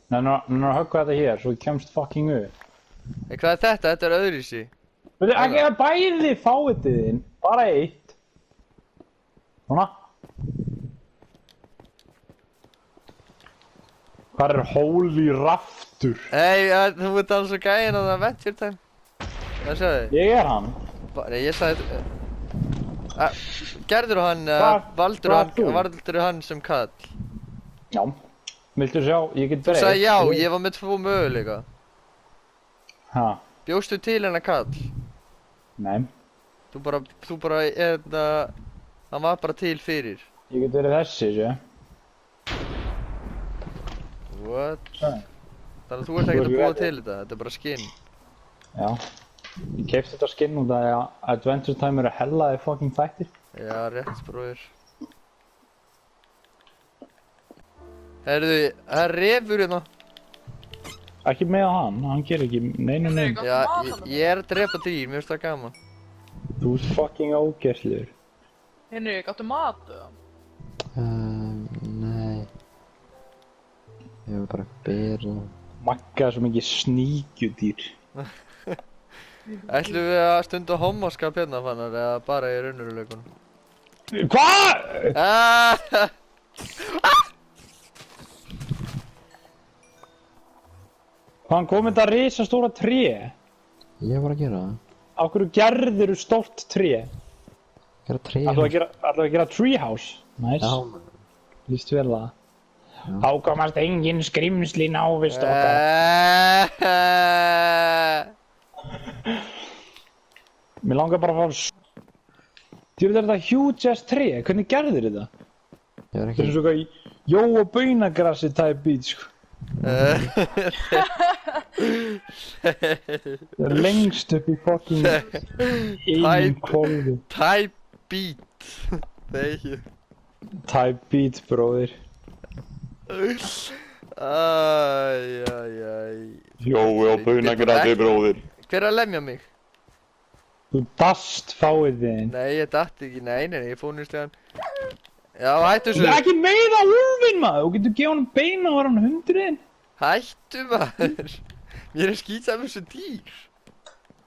Nennar að höggva þetta hér, svo ég kemst fucking upp. Hvað er þetta? Þetta er öðruvísi. Veitu, ekki að bæði fáiðið þinn, bara eitt. Svona. Hvað er holy raftur? Hey, þú veit alveg svo gæinn á það Adventure Time. Það sjáðu. Ég er hann. Nei, ég sagði... Gerður hann, valdur hann sem kall? Já. Viltu sjá, ég get Þú breytt. sagði já, ég var með 2 möguleika. Ha? Bjóstu til hennar kall? Nei. Þú bara, hann var bara til fyrir. Ég get verið þessi, sé. What? Nei. Þannig að þú ert ekkert að búa til þetta er bara skinn. Já. Ég keypti þetta skinn út af að Adventure Time eru hellaði fucking þættir. Já, rétt bróðir. Heyrðu, það er refur hérna. Ekki með hann gerir ekki neinu neinu. Já, ég er að drepa dýr, mér finnst það gaman. Þú ert fucking ógeðslegur. Henrik, áttu mat eða? Nei. Ég hef bara ber og... Magga er svo mikið sníkjudýr. Ætlum við að stunda homoskap hérna fannar, eða bara í raunveruleikunum? HVAÐ?! Hvaðan kom þetta risastóra tré? Ég var að gera það. Af hverju gerðirðu stórt tré? Gera tré. Ætlaðu að gera treehouse? Næs. Já. Lýst vel það. Þá komast engin skrimsli návist okkar. Mér langar bara að fá... Þú veit þetta huge ass tré, hvernig gerðir þetta? Ég var Þetta ekki... er svo eitthvað jó og baunagrassi type beat, sko. Það er lengst upp í fucking... einum kvolfi. Type beat. Þegju. Type beat, bróðir. Jói og baunagrassi, bróðir. Hver er að lemja mig? Þú dast fáið þinn. Nei, ég datt ekki, nei, ég fór nýrstegan. Já, hættu Þú þessu. er ekki meira úlfinn, maður. Þú getur gefið honum beina og var hann hundurinn. Hættu maður. Mér er skýtsað með þessu dýr.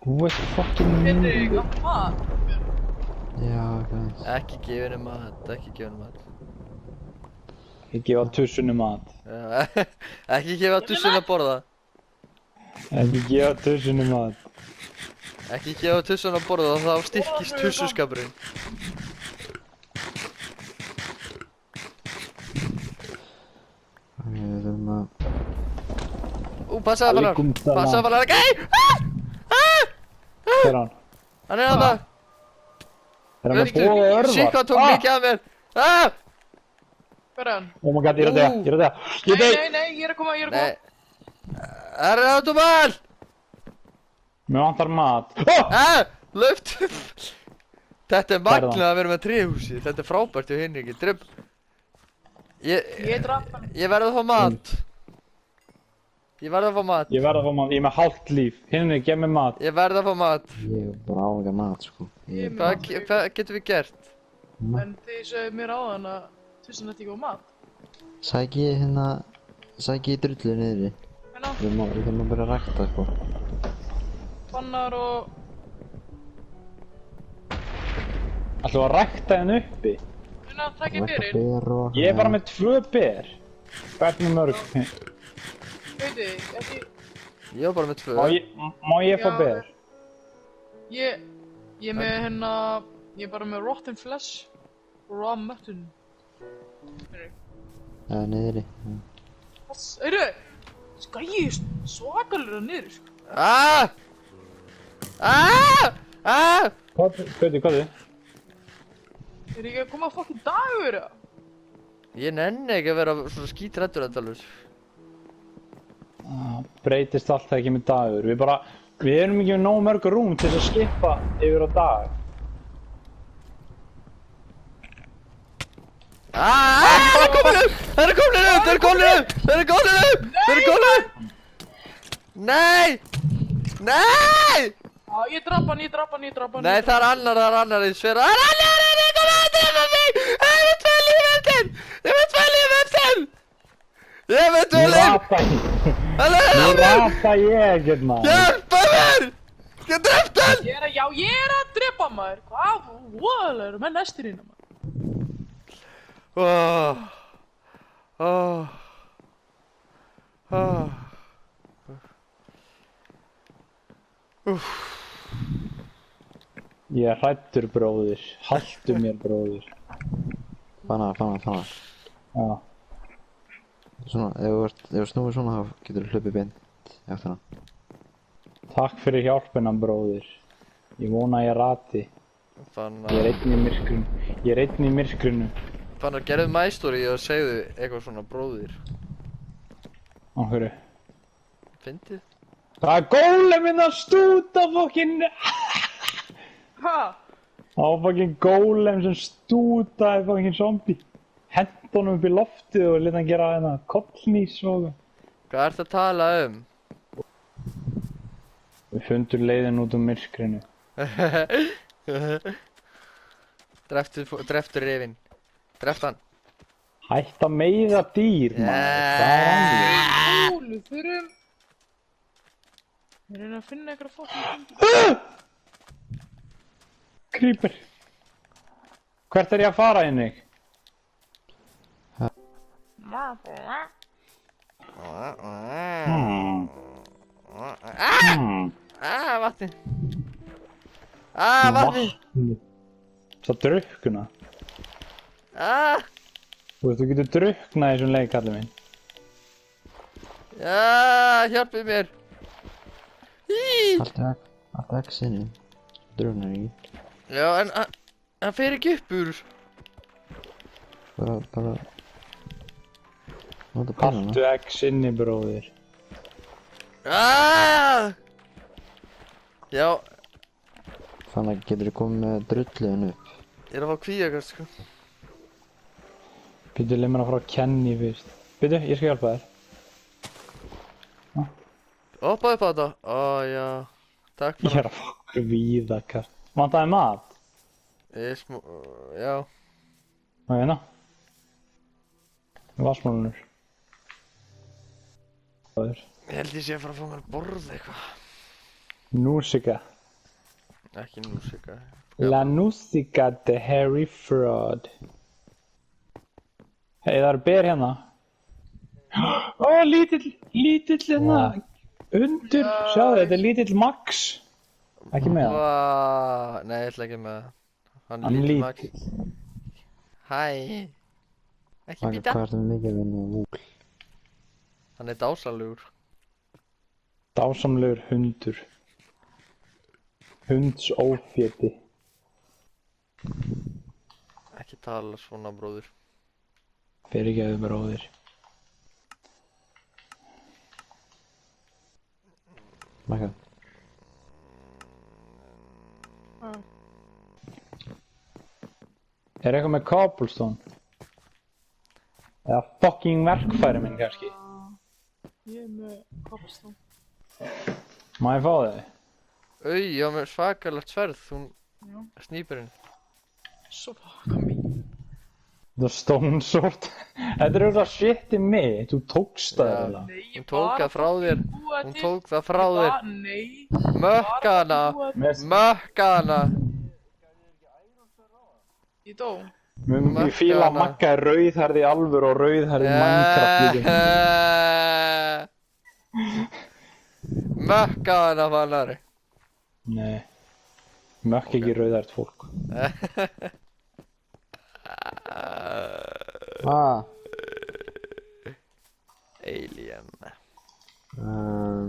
Þú ert fucking... Henrik, áttu mat? Já, hvað? Ekki gefa henni mat, ekki gefa henni mat. Ég gefa tussunni mat. Já, ekki gefa tussun að borða. Ekki gefa tussunni mat. Ekki gefa tussun að borða, þá styrkist tussuskapurinn. Við þurfum að... Passaði að Alaikum fannar. salam. Passaði að fannar. Hver er hann? Hann er þarna. Er hann með bóða og örvar? Shit, hvað tók mikið af mér. Hver er hann? Oh my god, ég er að deyja, ég er að deyja. Ég dey! Nei, ég er að koma. Nei. Það er autoball. Mér vantar mat. Löft. Þetta er er magnað að vera með tréhúsi. Þetta er frábært hjá Henriki. Ég draf hann. Ég verð að fá mat. Ég verð að fá mat. Ég verð að fá mat, ég er með hálft líf. Hinni, gef mér mat. Ég verð að fá mat. Ég hef bara álega mat, sko. Hvað getum við gert? En þið sögðu mér áðan að tussin þetta ekki var mat. Sæki ég hérna... Sæki ég drullu niðri. Hérna, Við þurfum að byrja að rækta, sko. fannar og... Ætlum að rækta henn uppi. Hérna, takk ég Rækta fyrir. ber og... Ég er bara með 2 ber. Hvernig mörg? Veitu, ekki... Ég var bara með 2. Má ég fá Já, ber? Ég er með hérna... Ég er bara með rotten flesh. Raw mutton. Henrik. Já, niðri. Heyrðu! Skæði svakalega niður, sko. Hvað er? Er ekki að koma fucking dagur, eða? Ég nenni ekki að vera svona skítræddur endalaus. Breytist allt ekki með dagur. Við erum ekki með nóg mörg rúm til að skipa yfir á dag. Það er komin upp! Það er komin upp! Það er komin upp! Það er komin upp! Það er komin upp! Nei! Nei! Já, ég draf hann. Nei, það er annar í sver. Það er annar! Það er komin að drefa mig! Það er með 2 líf eftir! Ég er með 2 líf eftir! Ég er með 2 líf! Nú rata ég hérna. Hjálpa mér! Ég dreft hann! Ég er að drepa maður. Hvað? Voðalega eru menn næstir hérna maður. Ég er hræddur bróðir. Haltu mér bróðir. Fanna. Já. Svona, ef þú snúið svona þá getur þú hlaupið beint eftir hana. Takk fyrir hjálpina bróðir. Ég vona að ég rati. Fannar, Ég er einn í myrkrinu. Fannar, gerðu mæstóri og segðu eitthvað svona bróðir. Á hverju? Fyndið? Það er góleminn að stúta fokkin... Ha? Það var fokkin gólem sem stútaði fokkin zombi. Hent honum upp í loftið og leta hann gera hérna kollnís og... Hvað ertu að tala um? Við fundum leiðin út úr myrkrinu. Dreftu rifinn. Dreft hann. Hætt að meiða dýr, maður. Hvað er hann við? Ólu, þurfum... Ég reyna að finna eitthvað fokkin fengi. Creeper. Hvert er ég að fara inn þig? Vatni. Vatni. Það drukkna. Þú veist, þú getur drukknað í þessum leik, kallið minn. Hjálpið mér. Allt ekki sinni. Drögnar ekki. Já, en hann fer ekki upp úr. Bara... Nota pennana. Haltu ekki sinni, bróðir. Já, Fanna, getur þú komið með drulluðin upp? ég er að fá kvíakast, sko. Býttu, leið mér að fara að kenni fyrst. Býttu, ég skal hjálpa þér. Hoppa upp á þetta. Já. Takk Ég fyrir. er að fá víða, kall. Vantaði mat? Já. Má ég hérna? Vassmálunur. Hvað er? Ég held ég sé að fara að fá mér að borða eitthvað. Núsika. Ekki núsika. La Nusica de Harry Fraud. Hei, það eru ber hérna. Lítill hérna. Undur, sjáðu, þetta er lítill Max. Ekki með hann. Nei, ég ætla ekki með það. Hann Hann er er lítill Max. lítill. Hæ. Ekki Hvað býta. er það mikið vinnu vúl? Hann er dásanlegur. Dásamlegur hundur. Hundsóféti. Ekki tala svona, bróður. Fyrirgefðu bróðir. Mækka. Er eitthvað með cobblestone? Eða fucking verkfæri minn kannski? Ég er með cobblestone. Má ég fá þig? Ég var með svakalegt sverð, hún Já. snýpurinn. Svo fucking mín. The Stone Sword. Þetta er auðvitað shit í mig. Þú tókst það eða? Nei, Hún tók það frá þér. Hún tók það frá þér. Nei. Mökkana. Mökkana. Ég dó. Ég fíla að Magga er rauðhærð í alvöru og rauðhærð í Minecraft líka. Mökkana, Fannari. Nei. Mökk ekki rauðhært fólk. Alien.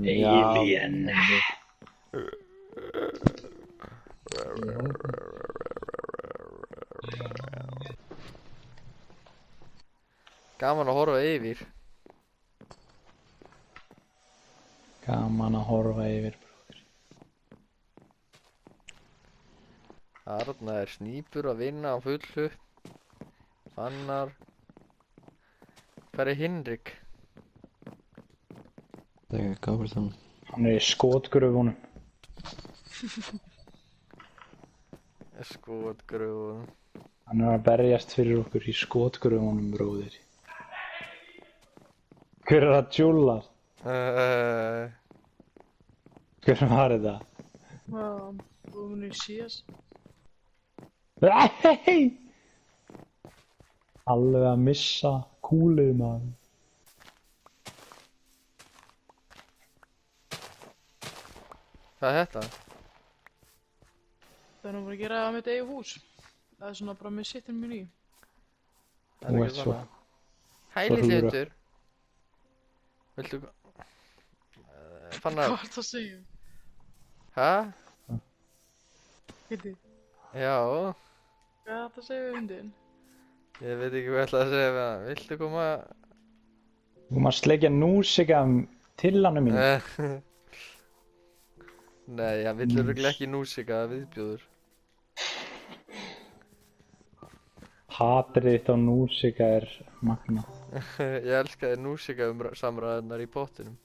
Alien. Gaman að horfa yfir. Gaman að horfa yfir. Þarna er snýpur að vinna á fullu. Fannar. Hvar er Hinrik? Það er Gabrielsson. Hann er í skotgröfunum. Skotgröfunum. Hann er að berjast fyrir okkur í skotgröfunum, bróðir. Hver er að tjúla? Hver var þetta? Þú munir síðast. Nei! Alveg að missa kúlið maður. Hvað er þetta? Það er nú bara að gera það með þetta eigið hús. Það er svona bara með sittin minn í. Það Þú er ert ekki svo. svona. Hæ, litli hundur. Viltu... Fannar... Hvað er það að segja? Hæ? Heiti, Já. hvað er það að segja við hundin? Ég veit ekki hvað ég ætla að segja við hann. Viltu koma... Þú maður sleikja núsika til hann mín. Nei, hann vill örugglega ekki núsika viðbjóður. Hatrið þitt á núsika er magna. Ég elskaði núsika samræðunar í pottinum.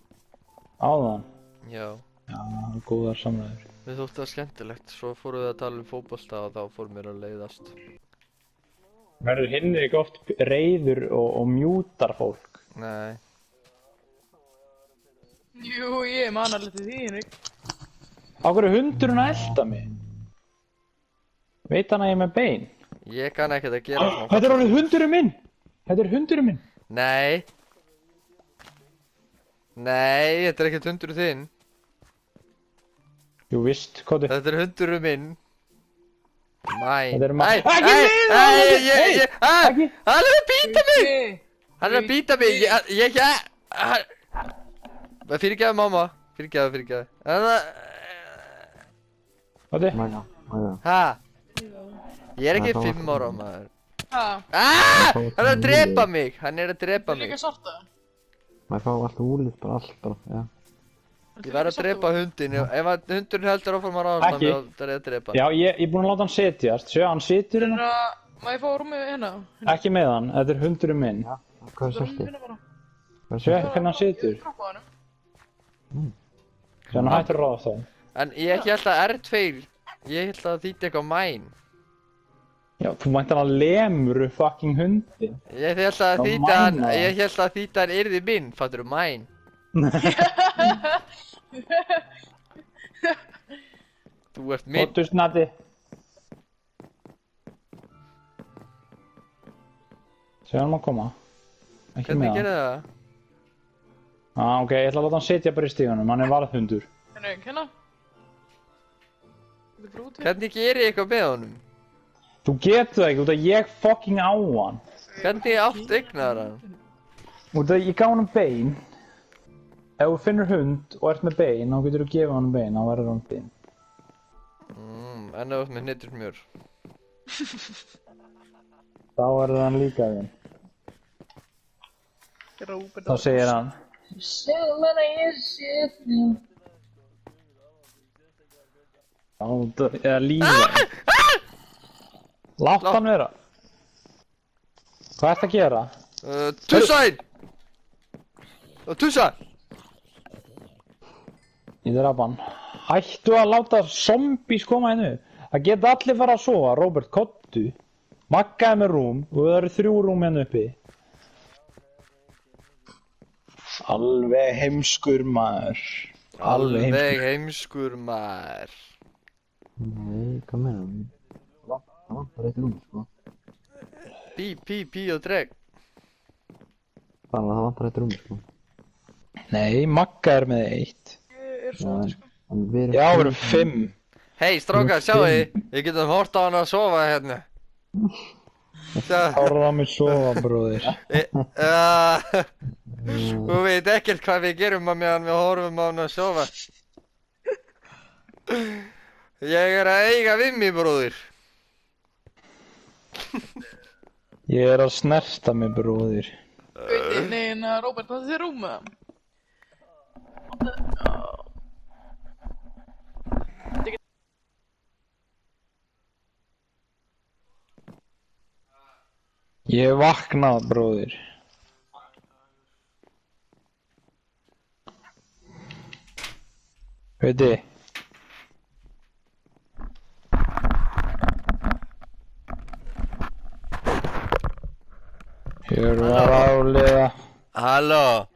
Áðan? Já. Já, góðar samræður. Við þóttu það skemmtilegt, svo fórum við að tala um fótbolta og þá fór mér að leiðast. Verður Hinrik oft reiður og mjútar fólk? Nei. Jú, ég man alveg til því, Henrik. Á hverju hundurinn að elda mig? Veit hann að ég er með bein? Ég kann ekkert að gera svona. Þetta er orðið hundurinn minn! Þetta er hundurinn minn! Nei. Nei, þetta er ekkert hundurinn þinn. Jú víst, hvað Þetta er hundurinn minn. Mæn. Þetta er Ekki mig! Ekki! Hann er að býta mig! Hey, Hann er að býta mig! Ég fyrirgefðu mamma. Fyrirgefðu. Hvað er? Mæja, mæja. Ha? Ég er ekki 5 ára maður. ha, Hann er að drepa mig! Hann er að drepa það er mig. líka svarta. Maður fá allt úlið, bara allt bara, já. Ég verð að drepa hundin. Ef að hundurinn heldur áfram að ráðast Ekki. þá er ég að drepa hann. Já, ég er búinn að láta hann setjast. Sjö, hann situr hérna. Má ég fá rúmið hérna? Ekki með hann, þetta er hundurinn minn. Já, hvað er Rúmið svolítið? hérna bara. Hvað er Sjö, svolítið? hvernig hann situr. Trappa á hennum. Sjö, hann hættur að ráðast á hann. En ég held að R2, ég held að þýtti eitthvað mæn. Já, þú mæntir að lemuru fucking hundin. Ég held að Já, þýtti hann, mæna. ég held að þýtti hann yrði minn, fattur mæn. Þú ert minn. Kottu snatti. Sjö, hann má koma. Ekki Hvernig með hann. gerði það? Ok, ég ætla að láta hann setja bara í stígunum, hann er varðhundur. Henrik, hérna. Þetta er grútið. Hvernig gerir ég eitthvað með honum? Þú getur það ekki, út að ég fucking á hann. Hvernig átt eignar hann? Út að ég gaf hann bein. Ef þú finnur hund og ert með bein, þá getur þú gefið hann bein, þá verður hann þinn. En það var með hnittursmjör. Þá verður hann líka þinn. Róbert. Þá segir hann. Eða lífa. Látt hann vera. Hvað ert að gera? Tussa inn! Tussa! Ég draf hann. Hættu að láta zombies koma hennu. Það geta allir fara að sofa. Róbert, kottu. Magga er með rúm og það eru 3 rúm hennu uppi. Alveg heimskur maður. Alveg heimskur maður. Nei, hvað meina hann? Það vantar eitt rúm, sko. Pí og dreg. Bara það vantar eitt rúm, sko. Nei, Magga er með 1. Ég er svo sko. En við erum... Já, við erum 5. Hei, strákar, sjáu þið. Við getum hort á hann að sofa hérna. Hárða mig sofa, bróðir. Þú veit ekkert hvað við gerum að meðan við horfum á hann að sofa. Ég er að eiga við mig, bróðir. Ég er að snerta mig, bróðir. Nei, Róbert, það er þér rúmið. Ég hef vaknað, bróðir. Veitir? Ég var álega. Halló.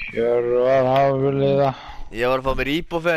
Hjörvar Hafliða. Ég var að fá mér íbúfið